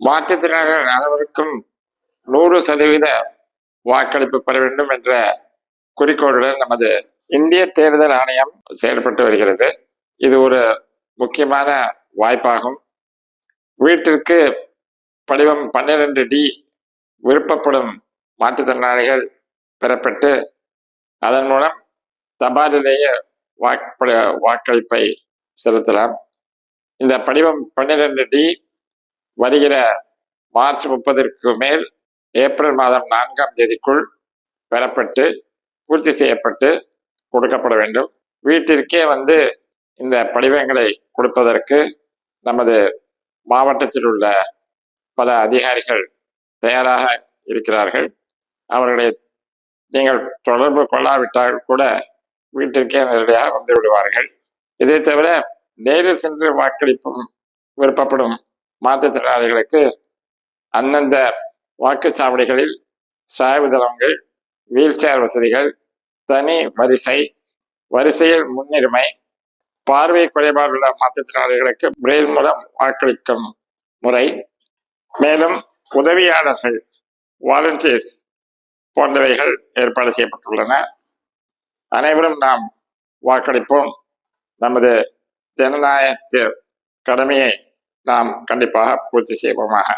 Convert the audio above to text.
மாற்றுத்திறனாளிகள் அனைவருக்கும் 100% வாக்களிப்பு பெற வேண்டும் என்ற குறிக்கோளுடன் நமது இந்திய தேர்தல் ஆணையம் செயல்பட்டு வருகிறது. இது ஒரு முக்கியமான வாய்ப்பாகும். வீட்டிற்கு படிவம் 12D விருப்பப்படும் மாற்றுத்திறனாளிகள் பெறப்பட்டு அதன் மூலம் தபாலிலேயே வாக்களிப்பை செலுத்தலாம். இந்த படிவம் 12D வருகிற மார்ச் 30ற்கு மேல் ஏப்ரல் மாதம் 4ஆம் தேதிக்குள் பெறப்பட்டு பூர்த்தி செய்யப்பட்டு கொடுக்கப்பட வேண்டும். வீட்டிற்கே வந்து இந்த படிவங்களை கொடுப்பதற்கு நமது மாவட்டத்தில் உள்ள பல அதிகாரிகள் தயாராக இருக்கிறார்கள். அவர்களை நீங்கள் தொடர்பு கொள்ளாவிட்டால் கூட வீட்டிற்கே நேரடியாக வந்து விடுவார்கள். இதை தவிர நேரில் சென்று வாக்களிப்பும் விருப்பப்படும் மாற்றுத்திறனாளிகளுக்கு அந்தந்த வாக்குச்சாவடிகளில் சாய்வு தளங்கள், வீல் சேர் வசதிகள், தனி வரிசையில் முன்னுரிமை, பார்வை குறைபாடுள்ள மாற்றுத்திறனாளிகளுக்கு பிரெயில் மூலம் வாக்களிக்கும் முறை, மேலும் உதவியாளர்கள் வாலண்டியர்ஸ் போன்றவைகள் ஏற்பாடு செய்யப்பட்டுள்ளன. அனைவரும் நாம் வாக்களிப்போம். நமது ஜனநாயக கடமையை நாம் கண்டிப்பாக பூர்த்தி செய்வோமாக.